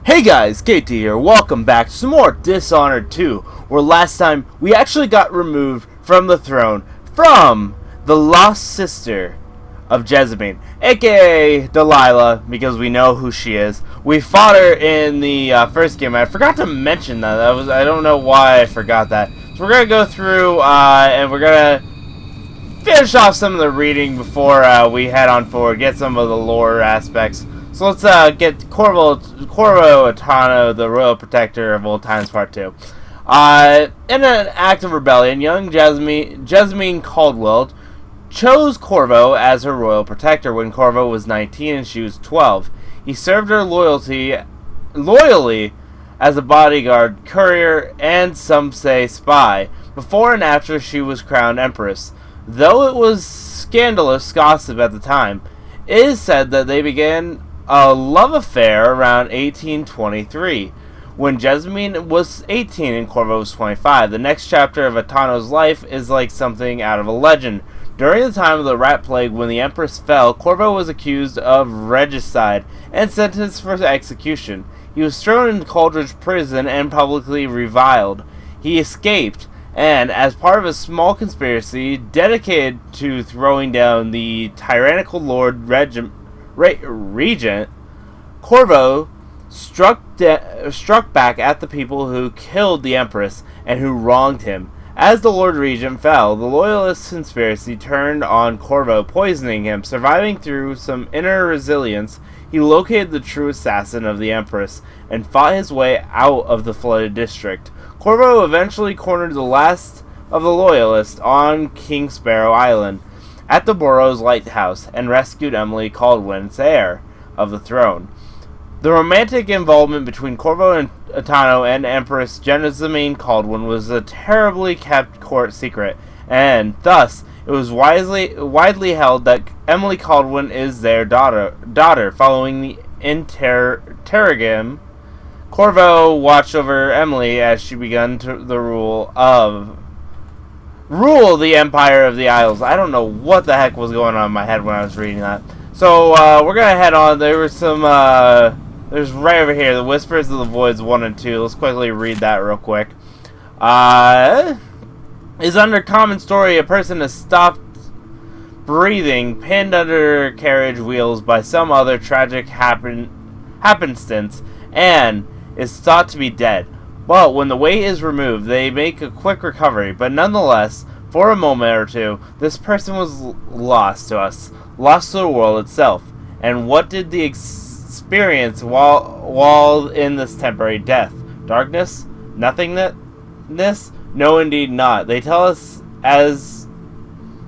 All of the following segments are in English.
Hey guys, KT here, welcome back to some more Dishonored 2, where last time we actually got removed from the throne from the lost sister of Jessamine, aka Delilah, because we know who she is. We fought her in the first game. I forgot to mention that. I don't know why I forgot that. So we're going to go through and we're going to finish off some of the reading before we head on forward, get some of the lore aspects. So let's get Corvo Attano, the Royal Protector of Old Times Part 2. In an act of rebellion, young Jasmine Kaldwin chose Corvo as her Royal Protector when Corvo was 19 and she was 12. He served her loyally as a bodyguard, courier, and some say spy, before and after she was crowned Empress. Though it was scandalous gossip at the time, it is said that they began a love affair around 1823, when Jessamine was 18 and Corvo was 25. The next chapter of Attano's life is like something out of a legend. During the time of the Rat Plague, when the Empress fell, Corvo was accused of regicide and sentenced for execution. He was thrown into Coldridge prison and publicly reviled. He escaped, and as part of a small conspiracy dedicated to throwing down the tyrannical Lord Regent, Corvo struck back at the people who killed the Empress and who wronged him. As the Lord Regent fell, the Loyalist conspiracy turned on Corvo, poisoning him. Surviving through some inner resilience, he located the true assassin of the Empress and fought his way out of the flooded district. Corvo eventually cornered the last of the Loyalists on King Sparrow Island at the borough's lighthouse and rescued Emily Kaldwin, heir of the throne. The romantic involvement between Corvo Attano and Empress Jessamine Kaldwin was a terribly kept court secret, and thus it was widely held that Emily Kaldwin is their daughter. Following the interregnum, Corvo watched over Emily as she began to rule the Empire of the Isles. I don't know what the heck was going on in my head when I was reading that. So, we're gonna head on. There was some, there's right over here, the Whispers of the Voids 1 and 2. Let's quickly read that real quick. Is under common story, a person has stopped breathing, pinned under carriage wheels by some other tragic happenstance, and is thought to be dead. But when the weight is removed, they make a quick recovery. But nonetheless, for a moment or two, this person was lost to us, lost to the world itself. And what did the experience while in this temporary death? Darkness? Nothingness? No, indeed not. They tell us, as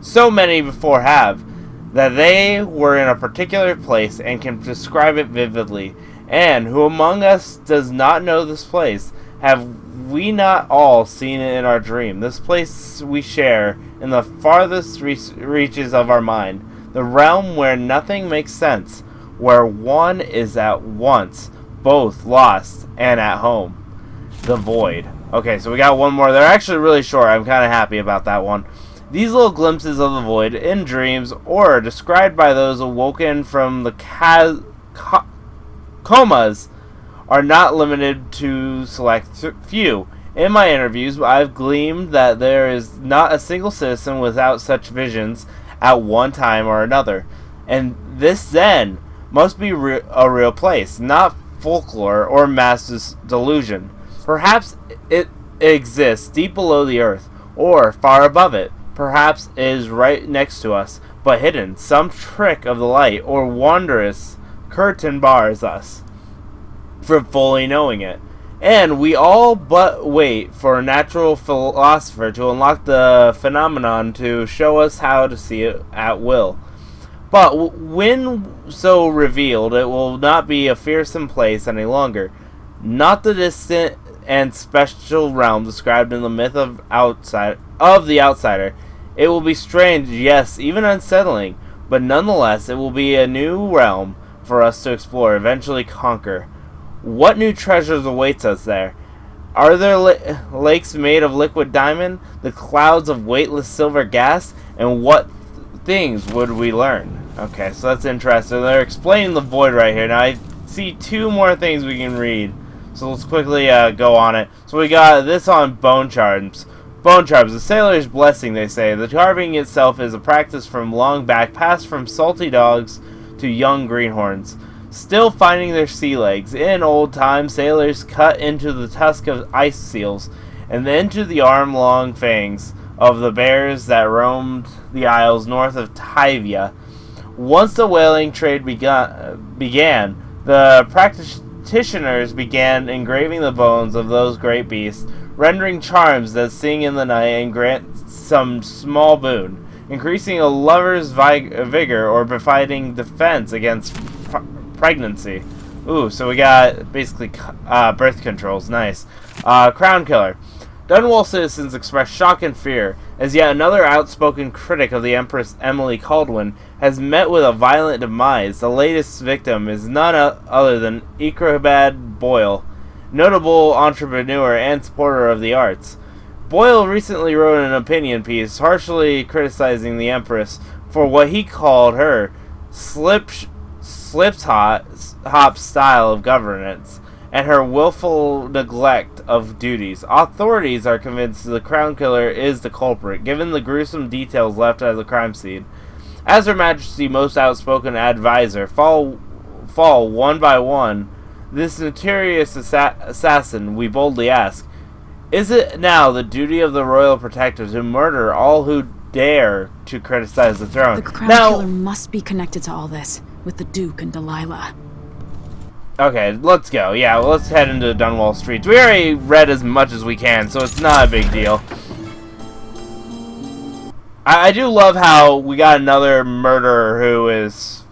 so many before have, that they were in a particular place and can describe it vividly. And who among us does not know this place? Have we not all seen it in our dream? This place we share in the farthest reaches of our mind, the realm where nothing makes sense, where one is at once both lost and at home. The void. Okay, so we got one more. They're actually really short. I'm kind of happy about that one. These little glimpses of the void in dreams, or described by those awoken from the comas, are not limited to select few. In my interviews, I've gleaned that there is not a single citizen without such visions at one time or another. And this, then, must be a real place, not folklore or mass delusion. Perhaps it exists deep below the earth, or far above it. Perhaps it is right next to us, but hidden. Some trick of the light or wondrous curtain bars us from fully knowing it. And we all but wait for a natural philosopher to unlock the phenomenon to show us how to see it at will. But when so revealed, it will not be a fearsome place any longer. Not the distant and special realm described in the myth of the outsider. It will be strange, yes, even unsettling, but nonetheless it will be a new realm for us to explore, eventually conquer. What new treasures awaits us there? Are there lakes made of liquid diamond, the clouds of weightless silver gas, and what things would we learn? Okay, so that's interesting. They're explaining the void right here. Now, I see 2 more things we can read. So let's quickly go on it. So we got this on bone charms. Bone charms, a sailor's blessing, they say. The carving itself is a practice from long back, passed from salty dogs to young greenhorns, still finding their sea legs. In old times, sailors cut into the tusk of ice seals, and then to the arm-long fangs of the bears that roamed the isles north of Tivia. Once the whaling trade began, the practitioners began engraving the bones of those great beasts, rendering charms that sing in the night and grant some small boon, increasing a lover's vigor or providing defense against pregnancy. Ooh, so we got basically birth controls. Nice. Crown Killer. Dunwall citizens express shock and fear as yet another outspoken critic of the Empress Emily Kaldwin has met with a violent demise. The latest victim is none other than Ikrabad Boyle, notable entrepreneur and supporter of the arts. Boyle recently wrote an opinion piece harshly criticizing the Empress for what he called her slip-hop style of governance and her willful neglect of duties. Authorities are convinced the Crown Killer is the culprit, given the gruesome details left at the crime scene. As Her Majesty's most outspoken advisor fall one by one this notorious assassin, we boldly ask, is it now the duty of the royal protector to murder all who dare to criticize the throne? The Crown Killer must be connected to all this, with the Duke and Delilah. Okay, let's go. Yeah, well, let's head into Dunwall streets. We already read as much as we can, so it's not a big deal. I do love how we got another murderer who is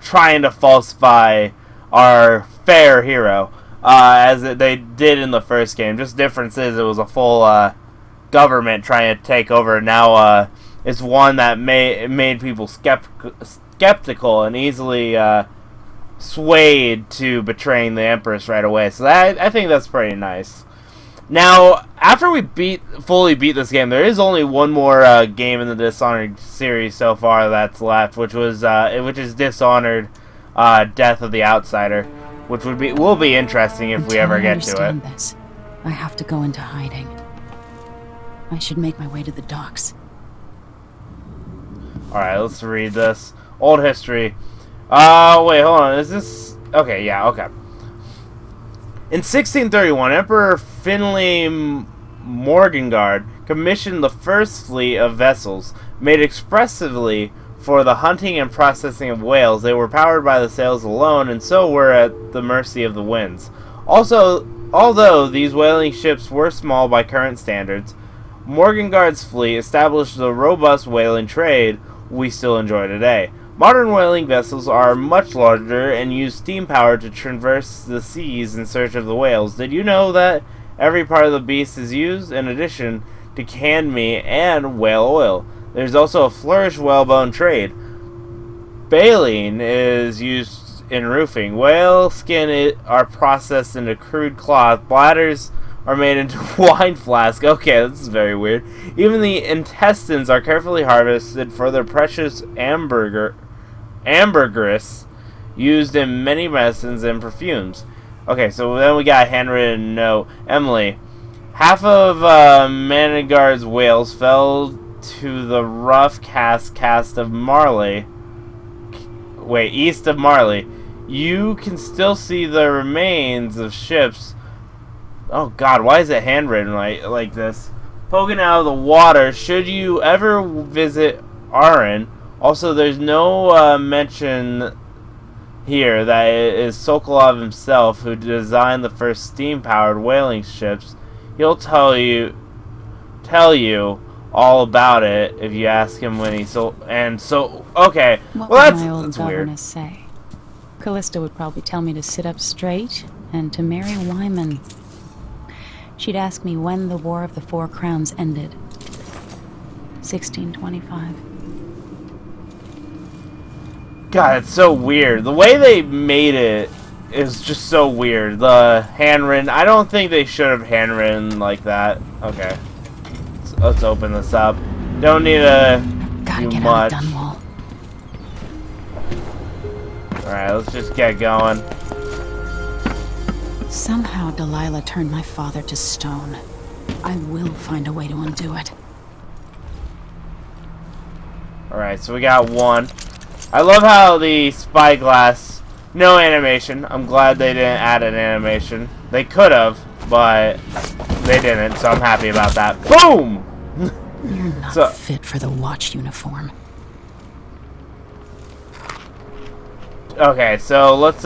trying to falsify our fair hero, as they did in the first game. Just difference is it was a full government trying to take over. Now it's one that made people skeptical and easily swayed to betraying the Empress right away. So I think that's pretty nice. Now, after we fully beat this game, there is only one more game in the Dishonored series so far that's left, which is Dishonored, Death of the Outsider, which will be interesting if we ever get to it. This, I have to go into hiding. I should make my way to the docks. All right, let's read this. Old history. Wait, hold on. Is this... Okay, yeah, okay. In 1631, Emperor Finlay Morgengard commissioned the first fleet of vessels made expressively for the hunting and processing of whales. They were powered by the sails alone, and so were at the mercy of the winds. Also, although these whaling ships were small by current standards, Morgengard's fleet established the robust whaling trade we still enjoy today. Modern whaling vessels are much larger and use steam power to traverse the seas in search of the whales. Did you know that every part of the beast is used, in addition to canned meat and whale oil? There's also a flourished whalebone trade. Baleen is used in roofing. Whale skin are processed into crude cloth. Bladders are made into wine flask. Okay, this is very weird. Even the intestines are carefully harvested for their precious ambergris used in many medicines and perfumes. Okay, so then we got a handwritten note. Emily, half of Manigard's whales fell to the rough cast of Marley. Wait, east of Marley. You can still see the remains of ships. Oh God, why is it handwritten like this? Poking out of the water. Should you ever visit Aran? Also, there's no mention here that it is Sokolov himself who designed the first steam-powered whaling ships. He'll tell you all about it if you ask him when he sold. And so, okay, what well would my old that's weird. governess say? Callista would probably tell me to sit up straight and to marry Wyman. She'd ask me when the War of the Four Crowns ended. 1625. God, it's so weird. The way they made it is just so weird. The handwritten. I don't think they should have handwritten like that. Okay. Let's open this up. Don't need to Gotta do get much. out of Dunwall. Alright, let's just get going. Somehow Delilah turned my father to stone. I will find a way to undo it. Alright, so we got one. I love how the spyglass, no animation. I'm glad they didn't add an animation. They could have, but they didn't, so I'm happy about that. Boom! You're not fit for the watch uniform. Okay, so let's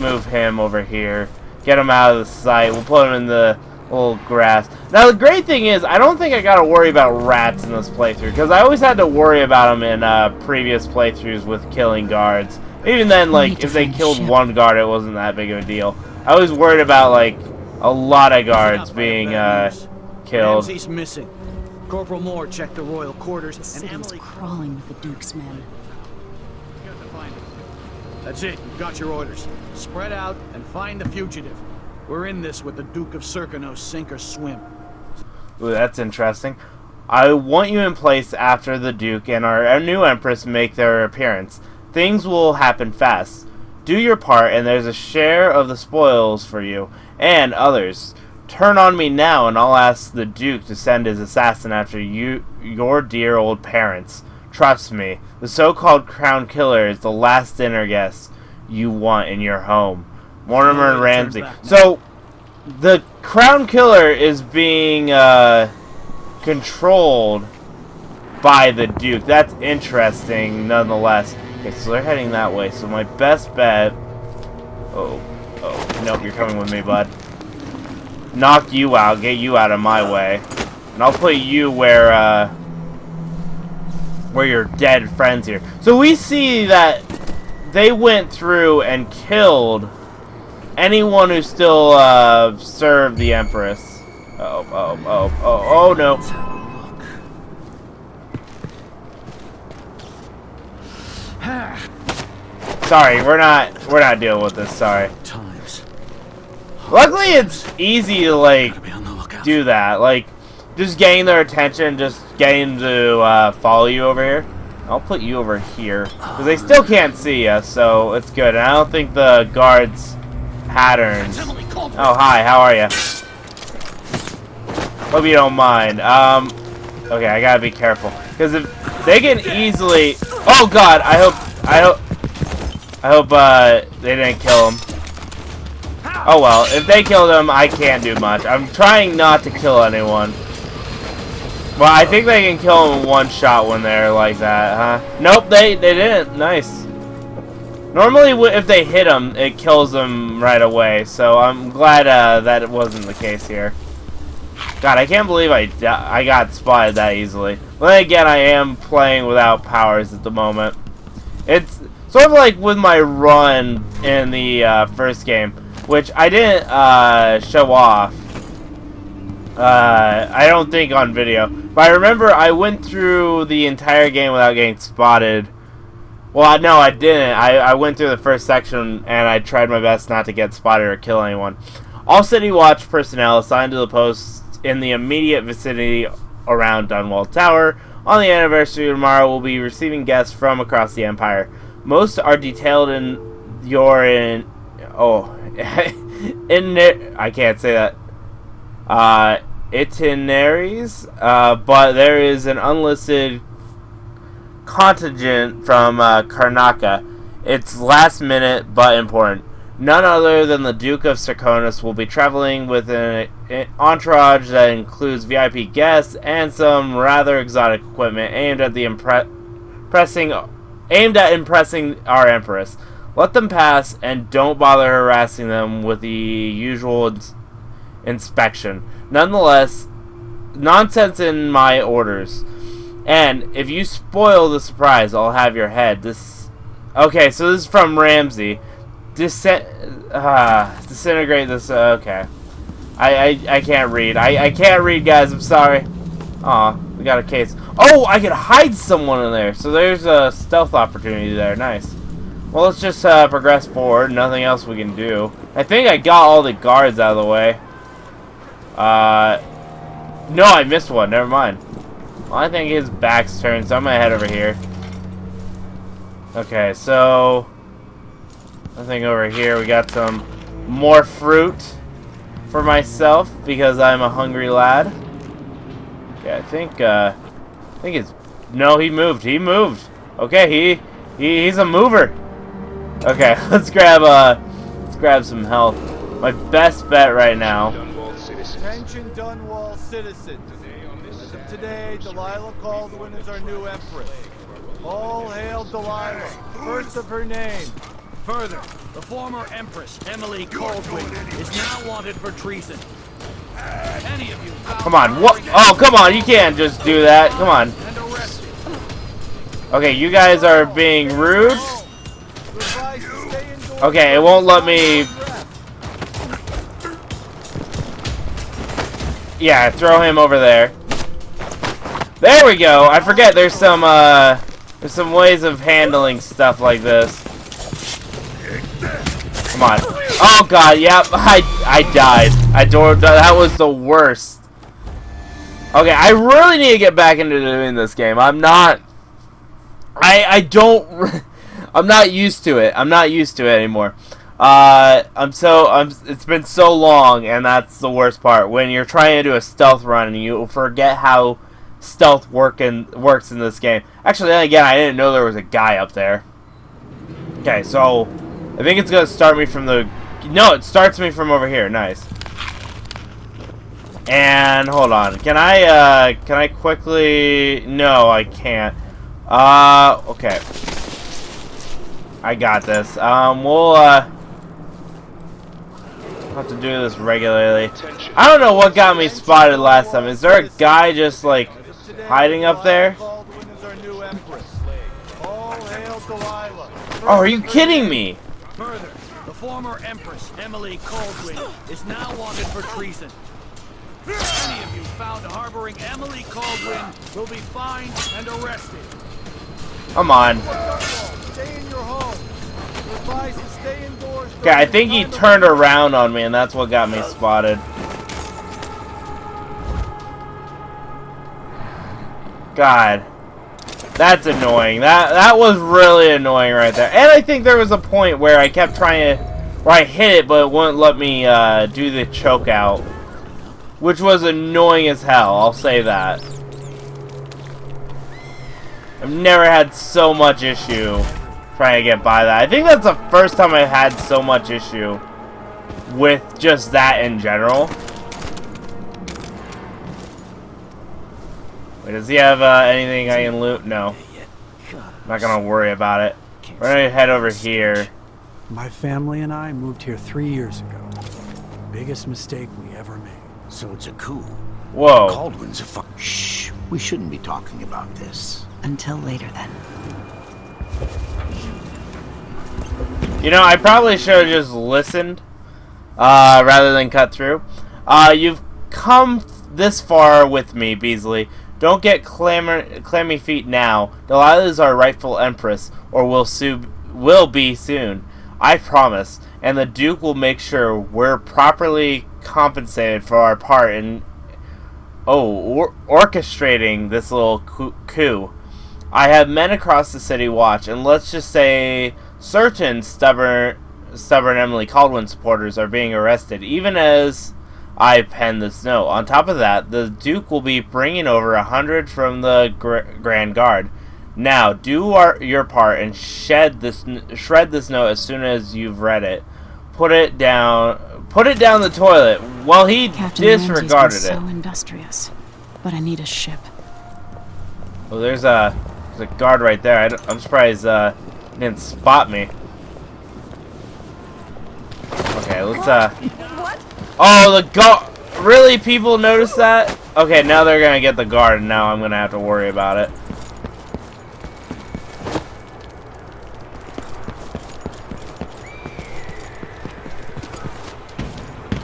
move him over here. Get him out of the sight. We'll put him in the little grass. Now the great thing is, I don't think I gotta worry about rats in this playthrough, because I always had to worry about them in previous playthroughs with killing guards. Even then, like, if they killed one guard, it wasn't that big of a deal. I was worried about, like, a lot of guards being killed. Ramsey's missing. Corporal Moore checked the royal quarters, and City's crawling with the Duke's men. That's it. You got your orders. Spread out and find the fugitive. We're in this with the Duke of Sircus, sink or swim. Ooh, that's interesting. I want you in place after the Duke and our new Empress make their appearance. Things will happen fast. Do your part, and there's a share of the spoils for you and others. Turn on me now, and I'll ask the Duke to send his assassin after your dear old parents. Trust me, the so-called Crown Killer is the last dinner guest you want in your home. Mortimer and Ramsey. So, the Crown Killer is being controlled by the Duke. That's interesting, nonetheless. Okay, so they're heading that way. So my best bet... Oh, nope, you're coming with me, bud. Knock you out, get you out of my way. And I'll put you where your dead friends here. So we see that they went through and killed anyone who still served the Empress. Oh no. Sorry, we're not dealing with this, sorry. Luckily it's easy to like do that. Like just getting their attention, just getting to follow you over here. I'll put you over here because they still can't see us, so it's good. And I don't think the guards' patterns. Oh, hi, how are you? Hope you don't mind. Okay, I gotta be careful because if they can easily. Oh God, I hope they didn't kill him. Oh well, if they killed him, I can't do much. I'm trying not to kill anyone. Well, I think they can kill him in one shot when they're like that, huh? Nope, they didn't. Nice. Normally, if they hit him, it kills them right away. So I'm glad that it wasn't the case here. God, I can't believe I got spotted that easily. But then again, I am playing without powers at the moment. It's sort of like with my run in the first game, which I didn't show off. I don't think on video. But I remember I went through the entire game without getting spotted. Well, no, I didn't. I went through the first section and I tried my best not to get spotted or kill anyone. All City Watch personnel assigned to the posts in the immediate vicinity around Dunwall Tower on the anniversary tomorrow will be receiving guests from across the Empire. Most are detailed in your I can't say that. Itineraries, but there is an unlisted contingent from Karnaca. It's last minute but important. None other than the Duke of Sircus will be traveling with an entourage that includes VIP guests and some rather exotic equipment aimed at impressing our Empress. Let them pass and don't bother harassing them with the usual inspection. Nonetheless, nonsense in my orders. And if you spoil the surprise, I'll have your head. Okay, so this is from Ramsey. Disintegrate this. Okay. I can't read. I can't read, guys. I'm sorry. Aw, we got a case. Oh, I can hide someone in there. So there's a stealth opportunity there. Nice. Well, let's just progress forward. Nothing else we can do. I think I got all the guards out of the way. No, I missed one. Never mind. Well, I think his back's turned, so I'm gonna head over here. Okay, so nothing over here. We got some more fruit for myself because I'm a hungry lad. Okay, I think it's... No, he moved. He moved. Okay, he's a mover. Okay, let's grab some health. My best bet right now. Attention Dunwall citizens. As of today, Delilah Kaldwin is our new empress. All hail Delilah, first of her name. Further, the former Empress, Emily Kaldwin, is now wanted for treason. Any of you Come on, what? Oh, come on, you can't just do that. Come on. and arrested. Okay, you guys are being rude. Okay, it won't let me... Yeah, throw him over there. There we go. I forget there's some ways of handling stuff like this. Come on. Oh god, yep, I died. That was the worst. Okay, I really need to get back into doing this game. I'm not used to it. I'm not used to it anymore. It's been so long, and that's the worst part. When you're trying to do a stealth run and you forget how stealth works in this game. Actually, then again, I didn't know there was a guy up there. Okay, so I think it's gonna start me from the... No, it starts me from over here. Nice. And hold on. Can I quickly... No, I can't. Okay. I got this. We'll have to do this regularly. I don't know what got me spotted last time. Is there a guy just like hiding up there? Oh, are you kidding me? Further, the former Empress, Emily Kaldwin, is now wanted for treason. Any of you found harboring Emily Kaldwin will be fined and arrested. Come on. Stay in your home. You're advised to stay indoors. Okay, I think he turned around on me, and that's what got me spotted. God. That's annoying. That was really annoying right there. And I think there was a point where I kept trying to... Where I hit it, but it wouldn't let me do the choke out. Which was annoying as hell, I'll say that. I've never had so much issue trying to get by that. I think that's the first time I've had so much issue with just that in general. Wait, does he have anything I can loot? No. I'm not gonna worry about it. We're gonna head over here. My family and I moved here 3 years ago. Biggest mistake we ever made. So it's a coup. Whoa. Kaldwin's a fuck. Shh. We shouldn't be talking about this. Until later, then. You know, I probably should have just listened rather than cut through. You've come this far with me, Beasley. Don't get clammy feet now. Delilah is our rightful empress, or will be soon. I promise. And the Duke will make sure we're properly compensated for our part in orchestrating this little coup. I have men across the city watch, and let's just say certain stubborn Emily Kaldwin supporters are being arrested, even as I pen this note. On top of that, the Duke will be bringing over 100 from the Grand Guard. Now, do your part and shred this note as soon as you've read it. Put it down the toilet. Well, he disregarded it. So industrious, but I need a ship. Well, there's a guard right there. I'm surprised he didn't spot me. Okay, let's What? Oh, the guard. Really, people notice that? Okay, now they're gonna get the guard, and now I'm gonna have to worry about it.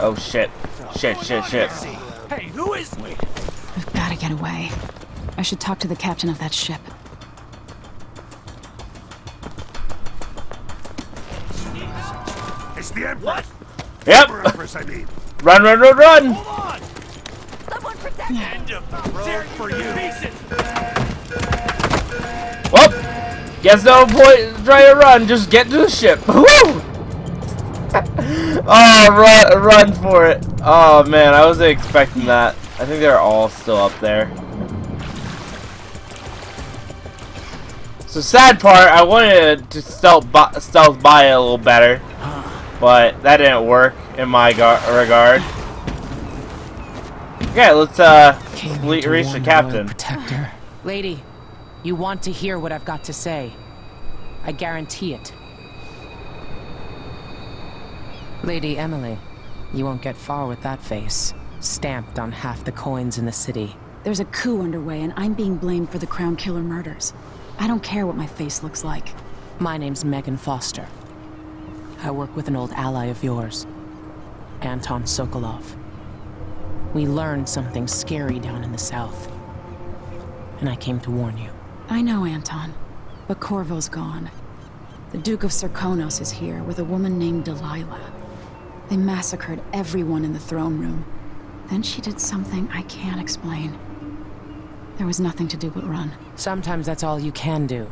Oh shit. Shit. Hey, who is... We've got to get away. I should talk to the captain of that ship. It's the Empress. Yep. Empress, I mean. Run. Hold on! Someone protect me! End of road for you! Well, guess no point trying to run. Just get to the ship. Woo! Oh, run for it. Oh, man, I wasn't expecting that. I think they're all still up there. So, sad part, I wanted to stealth by it a little better. But that didn't work in my regard. Okay, let's reach the captain. Protector. Lady, you want to hear what I've got to say. I guarantee it. Lady Emily, you won't get far with that face. Stamped on half the coins in the city. There's a coup underway, and I'm being blamed for the Crown Killer murders. I don't care what my face looks like. My name's Megan Foster. I work with an old ally of yours, Anton Sokolov. We learned something scary down in the south, and I came to warn you. I know, Anton, but Corvo's gone. The Duke of Sircus is here with a woman named Delilah. They massacred everyone in the throne room. Then she did something I can't explain. There was nothing to do but run. Sometimes that's all you can do.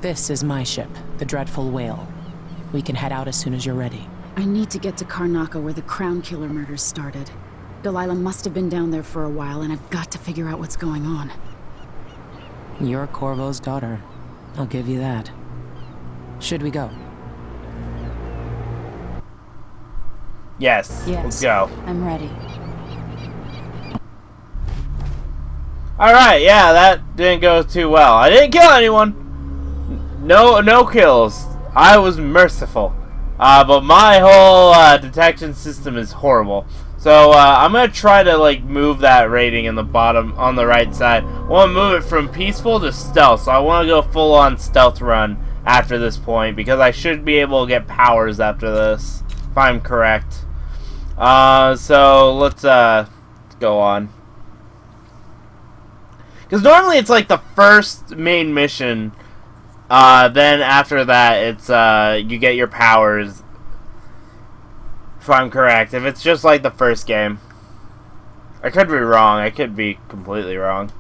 This is my ship, the Dreadful Whale. We can head out as soon as you're ready. I need to get to Karnaca where the Crown Killer murders started. Delilah must have been down there for a while, and I've got to figure out what's going on. You're Corvo's daughter. I'll give you that. Should we go? Yes, let's go. I'm ready. Alright, yeah, that didn't go too well. I didn't kill anyone. No kills. I was merciful. But my whole detection system is horrible. So I'm gonna try to like move that rating in the bottom on the right side. I want to move it from peaceful to stealth. So I want to go full on stealth run after this point because I should be able to get powers after this if I'm correct. So let's go on. Because normally it's like the first main mission. Then after that, it's you get your powers. If I'm correct, if it's just like the first game, I could be wrong. I could be completely wrong.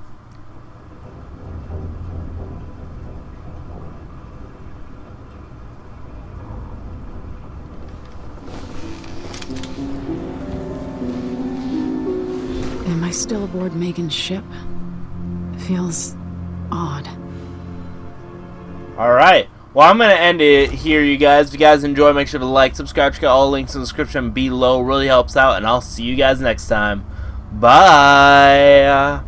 Am I still aboard Megan's ship? Feels odd. Alright. Well, I'm going to end it here, you guys. If you guys enjoy, make sure to like, subscribe, check out all the links in the description below. Really helps out, and I'll see you guys next time. Bye!